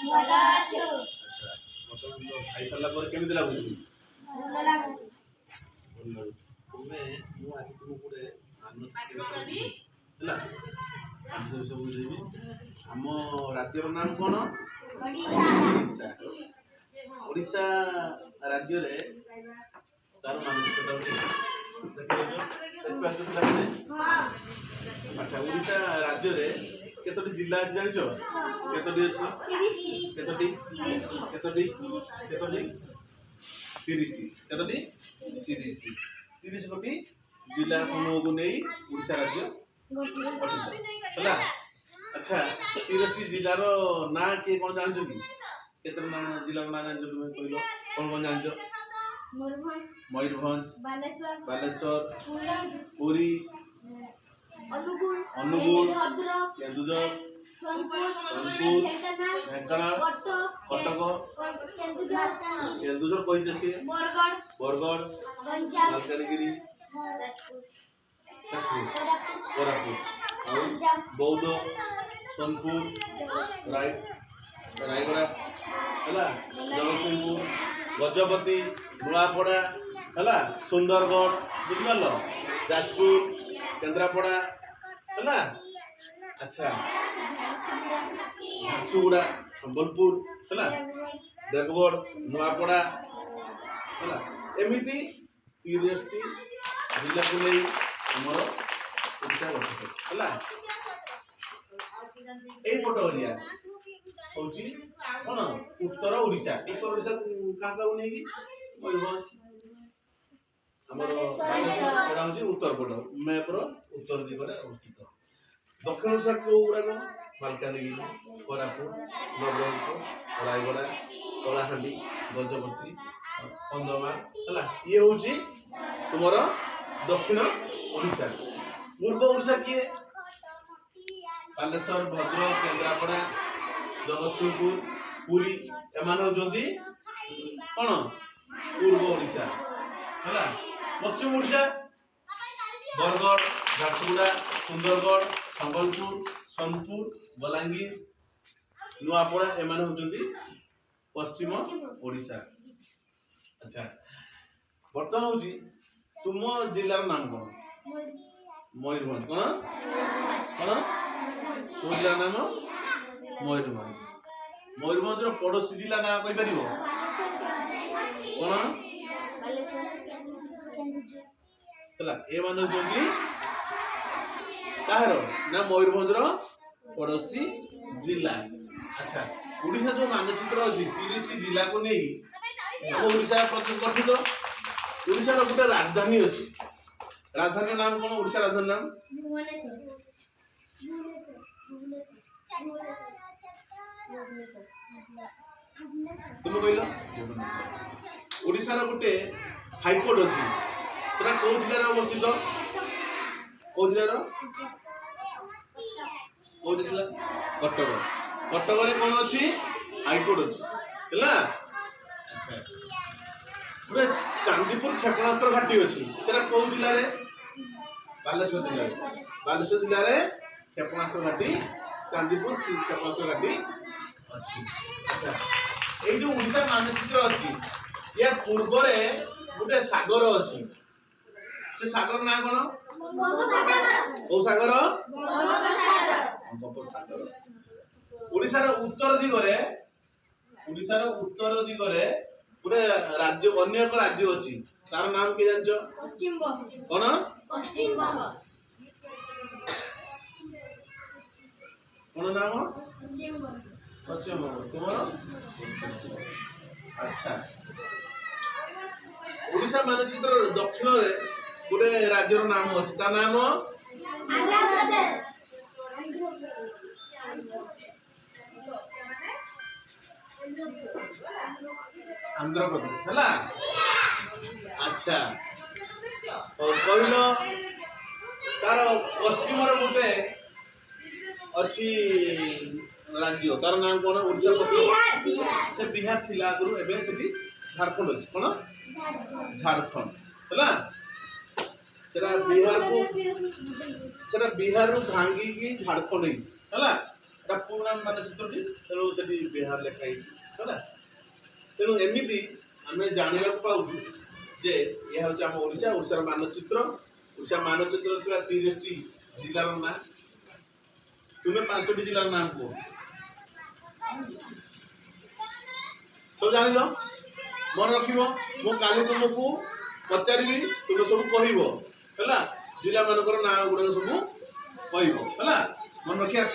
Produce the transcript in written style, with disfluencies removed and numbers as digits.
ଭଲ ଅଛୁ। ଆଚ୍ଛା ବର୍ତ୍ତମାନ ତ ଖାଇସାରିଲା ପରେ କେମିତି ଲାଗୁଛି? ଭଲ ଲାଗୁଛି। ଭଲ ଲାଗୁଛି। ମୁଁ ଆଜି ତୁମକୁ ଗୋଟେ ମାନଚିତ୍ର ହେଲା ମାନଚିତ୍ର ବିଷୟ ବୁଝେଇବି। ଆମ ରାଜ୍ୟର ନାମ କ'ଣ? ଓଡ଼ିଶା। ଓଡ଼ିଶା ରାଜ୍ୟରେ ତାର ମାନଚିତ୍ରଟା ହଉଛି ଦେଖିପାରୁଛ ପିଲାମାନେ? ଆଚ୍ଛା ଓଡ଼ିଶା ରାଜ୍ୟରେ କେତୋଟି ଜିଲ୍ଲା ଅଛି ଜାଣିଛ? କେତୋଟି ଅଛି? କେତୋଟି? କେତୋଟି? କେତୋଟି? 30ଟି। କେତୋଟି? 30ଟି। 30 ଗୋଟି ଜିଲ୍ଲା ସମୂହକୁ ନେଇ ଓଡ଼ିଶା ରାଜ୍ୟ ଗଠିତ ହେଲା। ଆଚ୍ଛା 30ଟି ଜିଲ୍ଲାର ନାଁ କିଏ କ'ଣ ଜାଣିଛ କି? କେତେ ନାଁ ଜିଲ୍ଲାର ନାଁ ଜାଣିଛ ତୁମେ କହିଲ? କ'ଣ କ'ଣ ଜାଣିଛ? ମୟୂରଭଞ୍ଜ, ବାଲେଶ୍ୱର, ପୁରୀ, ଅନୁଗୁଳ, କେନ୍ଦୁଝର, ସୋନପୁର, ଢେଙ୍କାନାଳ, କଟକ, କେନ୍ଦୁଝର କହିছে ସିଏ, ବରଗଡ଼, ମାଲକାନଗିରି, କୋରାପୁଟ, ଆଉ ବୌଦ୍ଧ, ସୋନପୁର, ରାୟଗଡ଼ା ହେଲା, ଜଗତସିଂହପୁର, ଗଜପତି, ନୂଆପଡ଼ା ହେଲା, ସୁନ୍ଦରଗଡ଼ ବୁଝିପାରିଲ, ଯାଜପୁର, କେନ୍ଦ୍ରାପଡ଼ା ହେଲା। ଆଚ୍ଛା ଝାରସୁଗୁଡ଼ା, ସମ୍ବଲପୁର ହେଲା, ଦେବଗଡ଼, ନୂଆପଡ଼ା ହେଲା। ଏମିତି 30ଟି ଜିଲ୍ଲାକୁ ନେଇ ଆମର ଓଡ଼ିଶା ଗଠିତ ହେଲା। ଏଇପଟ ଏରିଆ ହଉଛି କ'ଣ? ଉତ୍ତର ଓଡ଼ିଶା। ଉତ୍ତର ଓଡ଼ିଶା କାହା କାହାକୁ ନେଇକି? ମୟୂରଭଞ୍ଜ ଆମର ସେଟା ହଉଛି ଉତ୍ତର ପଟ ମ୍ୟାପର ଉତ୍ତର ଦିଗରେ ଅବସ୍ଥିତ। ଦକ୍ଷିଣ ଓଡ଼ିଶା କୋଉ ଗୁଡ଼ାକ? ମାଲକାନଗିରି, କୋରାପୁଟ, ନବରଙ୍ଗପୁର, ରାୟଗଡ଼ା, କଳାହାଣ୍ଡି, ଗଜପତି, କନ୍ଧମାଳ ହେଲା। ଇଏ ହଉଛି ତୁମର ଦକ୍ଷିଣ ଓଡ଼ିଶା। ପୂର୍ବ ଓଡ଼ିଶା କିଏ? ବାଲେଶ୍ୱର, ଭଦ୍ରକ, କେନ୍ଦ୍ରାପଡ଼ା, ଜଗତସିଂହପୁର, ପୁରୀ ଏମାନେ ହେଉଛନ୍ତି କ'ଣ? ପୂର୍ବ ଓଡ଼ିଶା ହେଲା। ପଶ୍ଚିମ ଓଡ଼ିଶା ବରଗଡ଼, ଝାରସୁଗୁଡ଼ା, ସୁନ୍ଦରଗଡ଼, ସମ୍ବଲପୁର, ସୋନପୁର, ବଲାଙ୍ଗୀର, ନୂଆପଡ଼ା ଏମାନେ ହେଉଛନ୍ତି ପଶ୍ଚିମ ଓଡ଼ିଶା। ଆଚ୍ଛା ବର୍ତ୍ତମାନ ହଉଛି ତୁମ ଜିଲ୍ଲାର ନାମ କ'ଣ? ମୟୂରଭଞ୍ଜ। କ'ଣ କ'ଣ? ତୁମ ଜିଲ୍ଲାର ନାମ ମୟୂରଭଞ୍ଜ। ମୟୂରଭଞ୍ଜର ପଡ଼ୋଶୀ ଜିଲ୍ଲା ନାଁ କହିପାରିବ? କ'ଣ ହେଲା? ଏମାନେ ହେଉଛନ୍ତି କାହାର? ନା ମୟୂରଭଞ୍ଜର ପଡ଼ୋଶୀ ଜିଲ୍ଲା। ଆଚ୍ଛା ଓଡ଼ିଶା ଯୋଉ ମାନଚିତ୍ର ଅଛି 30ଟି ଜିଲ୍ଲାକୁ ନେଇ ଆମ ଓଡ଼ିଶା ଗଠିତ। ଓଡ଼ିଶାର ଗୋଟେ ରାଜଧାନୀ ଅଛି। ରାଜଧାନୀର ନାମ କ'ଣ? ଓଡ଼ିଶା ରାଜଧାନୀ ନାମ? ତୁମେ କହିଲ? ଓଡ଼ିଶାର ଗୋଟେ ହାଇକୋର୍ଟ ଅଛି। ସେଟା କୋଉ ଜିଲ୍ଲାରେ ଅବସ୍ଥିତ? କୋଉ ଜିଲ୍ଲାର? କୋଉ ଜିଲ୍ଲା? କଟକ। କଟକରେ କ'ଣ ଅଛି? ହାଇକୋର୍ଟ ଅଛି ହେଲା। ଆଚ୍ଛା ଗୋଟେ ଚାନ୍ଦିପୁର କ୍ଷେପଣାସ୍ତ୍ର ଘାଟି ଅଛି। ସେଟା କୋଉ ଜିଲ୍ଲାରେ? ବାଲେଶ୍ୱର ଜିଲ୍ଲାରେ। ବାଲେଶ୍ୱର ଜିଲ୍ଲାରେ କ୍ଷେପଣାସ୍ତ୍ର ଘାଟି ଚାନ୍ଦିପୁର କ୍ଷେପଣାସ୍ତ୍ର ଘାଟି ଅଛି। ଆଚ୍ଛା ଏଇ ଯୋଉ ଓଡ଼ିଶା ମାନଚିତ୍ର ଅଛି ୟା ପୂର୍ବରେ ଗୋଟେ ସାଗର ଅଛି। ସେ ସାଗର ନାଁ କ'ଣ? କୋଉ ସାଗର? ବଙ୍ଗୋପସାଗର। ଓଡ଼ିଶାର ଉତ୍ତର ଦିଗରେ ଗୋଟେ ରାଜ୍ୟ ଅନ୍ୟ ଏକ ରାଜ୍ୟ ଅଛି। ତାର ନାମ କିଏ ଜାଣିଛ? କ'ଣ? କ'ଣ ନାମ? ପଶ୍ଚିମବଙ୍ଗ। ତୁମର? ଆଚ୍ଛା ଓଡ଼ିଶା ମାନଚିତ୍ର ଦକ୍ଷିଣରେ ଗୋଟେ ରାଜ୍ୟର ନାମ ଅଛି। ତା ନାମ? ଆନ୍ଧ୍ରପ୍ରଦେଶ ହେଲା। ଆଚ୍ଛା କହିଲ ତାର ପଶ୍ଚିମରେ ଗୋଟେ ଅଛି ରାଜ୍ୟ। ତାର ନାମ କ'ଣ? ଓଡ଼ିଶା ପଶ୍ଚିମ ସେ ବିହାର ଥିଲା ଆଗରୁ। ଏବେ ସେଠି ଝାଡ଼ଖଣ୍ଡ ଅଛି। କ'ଣ? ଝାଡ଼ଖଣ୍ଡ ହେଲା। ସେଟା ବିହାରରୁ ଭାଙ୍ଗିକି ଝାଡ଼ଖଣ୍ଡ ହେଇଛି ହେଲା। ତା ପୁରୁଣା ମାନଚିତ୍ରଟି ତେଣୁ ସେଠି ବିହାର ଲେଖା ହେଇଛି ହେଲା। ତେଣୁ ଏମିତି ଆମେ ଜାଣିବାକୁ ପାଉଛୁ ଯେ ଏହା ହେଉଛି ଆମ ଓଡ଼ିଶା। ଓଡ଼ିଶାର ମାନଚିତ୍ର। ଓଡ଼ିଶା ମାନଚିତ୍ର ଥିବା 30ଟି ଜିଲ୍ଲାର ନାଁ। ତୁମେ 5ଟି ଜିଲ୍ଲାର ନାଁ କୁହ। ସବୁ ଜାଣିଲ, ମନେ ରଖିବ। ମୁଁ କାଲି ତୁମକୁ ପଚାରିବି, ତୁମେ ସବୁ କହିବ ହେଲା। ଜିଲ୍ଲା ମାନଙ୍କର ନାଁ ଗୁଡାକ ସବୁ କହିବ ହେଲା। ମନେ ରଖି ଆସିବ।